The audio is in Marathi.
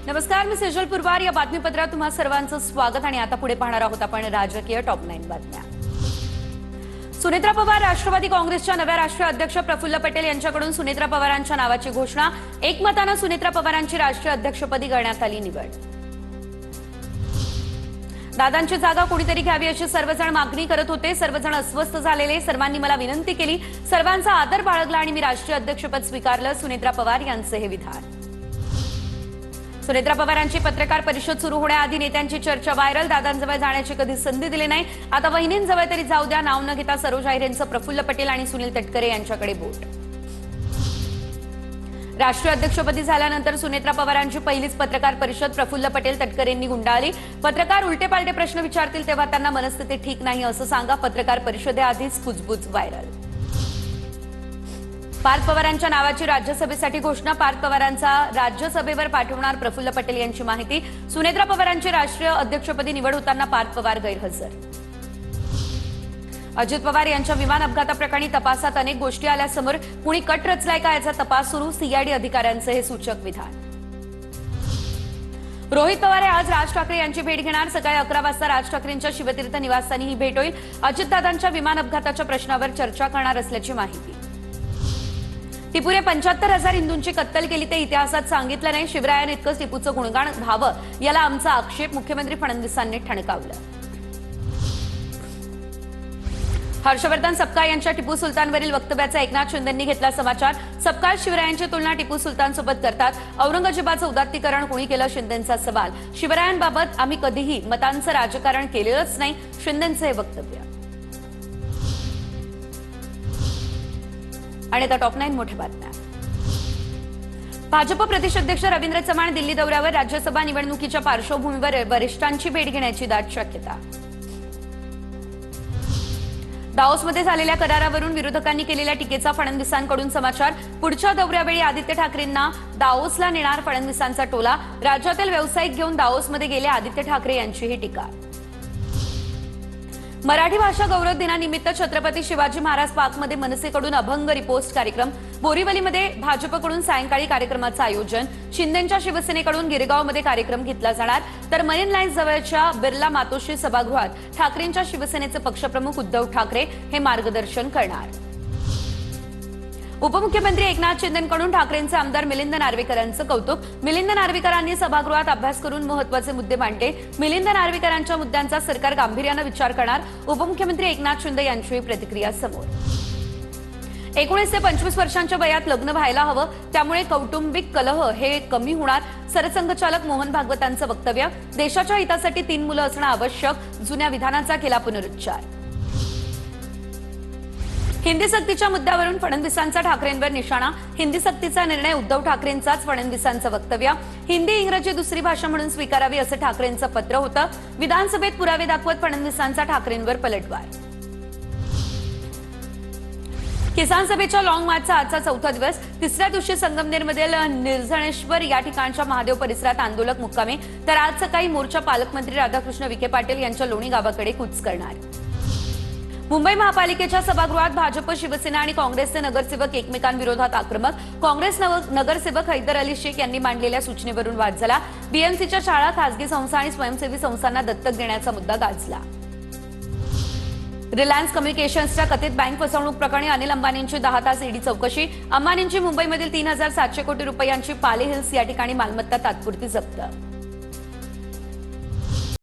नमस्कार, मी सेजल पुरवार. या बातमीपत्रात तुम्हा सर्वांचं स्वागत. आणि आता पुढे पाहणार आहोत आपण राजकीय टॉप 9 बातम्या. सुनेत्रा पवार राष्ट्रवादी काँग्रेसच्या नव्या राष्ट्रीय अध्यक्ष प्रफुल्ल पटेल यांच्याकडून सुनेत्रा पवारांच्या नावाची घोषणा. एकमताने सुनेत्रा पवारांची राष्ट्रीय अध्यक्षपदी करण्यात आली निवड. दादांची जागा कोणीतरी घ्यावी अशी सर्वजण मागणी करत होते. सर्वजण अस्वस्थ झालेले. सर्वांनी मला विनंती केली. सर्वांचा आदर बाळगला आणि मी राष्ट्रीय अध्यक्षपद स्वीकारलं. सुनेत्रा पवार यांचे हे विधान. सुनेत्रा पवारांची पत्रकार परिषद सुरू होण्याआधी नेत्यांची चर्चा व्हायरल. दादांजवळ जाण्याची कधी संधी दिली नाही, आता वहिनींजवळ तरी जाऊ द्या. नाव न घेता सरोज आहिरेंचं प्रफुल्ल पटेल आणि सुनील तटकरे यांच्याकडे बोट. राष्ट्रीय अध्यक्षपदी झाल्यानंतर सुनेत्रा पवारांची पहिलीच पत्रकार परिषद प्रफुल्ल पटेल तटकरेंनी गुंडाळली. पत्रकार उलटेपालटे प्रश्न विचारतील तेव्हा त्यांना मनस्थिती ठीक नाही असं सांगा. पत्रकार परिषदेआधीच कुजबुज व्हायरल. पार्थ पवारांच्या नावाची राज्यसभेसाठी घोषणा. पार्थ पवारांचा राज्यसभेवर पाठवणार प्रफुल्ल पटेल यांची माहिती. सुनेत्रा पवारांची राष्ट्रीय अध्यक्षपदी निवड होताना पार्थ पवार गैरहजर. अजित पवार यांच्या विमान अपघाताप्रकरणी तपासात अनेक गोष्टी आल्यासमोर. कुणी कट रचलाय का याचा तपास सुरू. सीआयडी अधिकाऱ्यांचं हे सूचक विधान. रोहित पवार हे आज राज ठाकरे यांची भेट घेणार. सकाळी 11 वाजता राज ठाकरेंच्या शिवतीर्थ निवासस्थानी ही भेट होईल. अजितदादांच्या विमान अपघाताच्या प्रश्नावर चर्चा करणार असल्याची माहिती. टिपूने 75,000 हिंदूंची कत्तल केली ते इतिहासात सांगितलं नाही. शिवरायांनी इतकंच टिपूचं गुणगान व्हावं याला आमचा आक्षेप. मुख्यमंत्री फडणवीसांनी ठणकावलं. हर्षवर्धन सपकाळ यांच्या टिपू सुलतानवरील वक्तव्याचा एकनाथ शिंदेंनी घेतला समाचार. सपकाळ शिवरायांची तुलना टिपू सुलतानसोबत करतात. औरंगजेबाचं उदात्तीकरण कोणी केलं, शिंदेंचा सवाल. शिवरायांबाबत आम्ही कधीही मतांचं राजकारण केलेलंच नाही, शिंदेंचं हे वक्तव्य. आणि आता टॉप 9 मोठ्या बातम्या. भाजप प्रदेशाध्यक्ष रवींद्र चव्हाण दिल्ली दौऱ्यावर. राज्यसभा निवडणुकीच्या पार्श्वभूमीवर वरिष्ठांची भेट घेण्याची दाट शक्यता. दाओसमध्ये झालेल्या करारावरून विरोधकांनी केलेल्या टीकेचा फडणवीसांकडून समाचार. पुढच्या दौऱ्यावेळी आदित्य ठाकरेंना दाओसला नेणार फडणवीसांचा टोला. राज्यातील व्यावसायिक घेऊन दाओसमध्ये गेले आदित्य ठाकरे यांची ही टीका. मराठी भाषा गौरव दिनानिमित्त छत्रपती शिवाजी महाराज पार्कमध्ये मनसेकडून अभंग रिपोस्ट कार्यक्रम. बोरीवलीमध्ये भाजपकडून सायंकाळी कार्यक्रमाचं आयोजन. शिंदेंच्या शिवसेनेकडून गिरगावमध्ये कार्यक्रम घेतला जाणार. तर मरीन लाईन्स जवळच्या बिर्ला मातोश्री सभागृहात ठाकरेंच्या शिवसेनेचे पक्षप्रमुख उद्धव ठाकरे हे मार्गदर्शन करणार. उपमुख्यमंत्री एकनाथ शिंदेंकडून ठाकरेंचे आमदार मिलिंद नार्वेकरांचं कौतुक. मिलिंद नार्वेकरांनी सभागृहात अभ्यास करून महत्त्वाचे मुद्दे मांडले. मिलिंद नार्वेकरांच्या मुद्द्यांचा सरकार गांभीर्याने विचार करणार. उपमुख्यमंत्री एकनाथ शिंदे यांची प्रतिक्रिया समोर. 19 ते 25 वर्षांच्या वयात लग्न व्हायला हवं, त्यामुळे कौटुंबिक कलह हे कमी होणार. सरसंघचालक मोहन भागवतांचं वक्तव्य. देशाच्या हितासाठी 3 मुलं असणं आवश्यक. जुन्या विधानाचा केला पुनरुच्चार. हिंदी सक्तीच्या मुद्द्यावरून फडणवीसांचा ठाकरेंवर निशाणा. हिंदी सक्तीचा निर्णय उद्धव ठाकरेंचाच, फडणवीसांचं वक्तव्य. हिंदी इंग्रजी दुसरी भाषा म्हणून स्वीकारावी असं ठाकरेंचं पत्र होतं. विधानसभेत पुरावे दाखवत फडणवीसांचा ठाकरेंवर पलटवार. किसान सभेच्या लॉंग मार्चचा आजचा 4था दिवस. तिसऱ्या दिवशी संगमनेरमधील निर्जनेश्वर या ठिकाणच्या महादेव परिसरात आंदोलक मुक्कामी. तर आज सकाळी मोर्चा पालकमंत्री राधाकृष्ण विखे पाटील यांच्या लोणी गावाकडे कूच करणार. मुंबई महापालिकेच्या सभागृहात भाजप, शिवसेना आणि काँग्रेसचे नगरसेवक एकमेकांविरोधात आक्रमक. काँग्रेस नगरसेवक हैदर अली शेख यांनी मांडलेल्या सूचनेवरून वाद झाला. बीएमसीच्या शाळा, खासगी संस्था आणि स्वयंसेवी संस्थांना दत्तक देण्याचा मुद्दा गाजला. रिलायन्स कम्युनिकेशन्सच्या कथित बँक फसवणूक प्रकरणी अनिल अंबानींची 10 तास ईडी चौकशी. अंबानींची मुंबईमधील 3,700 कोटी रुपयांची पाले हिल्स या ठिकाणी मालमत्ता तात्पुरती जप्त.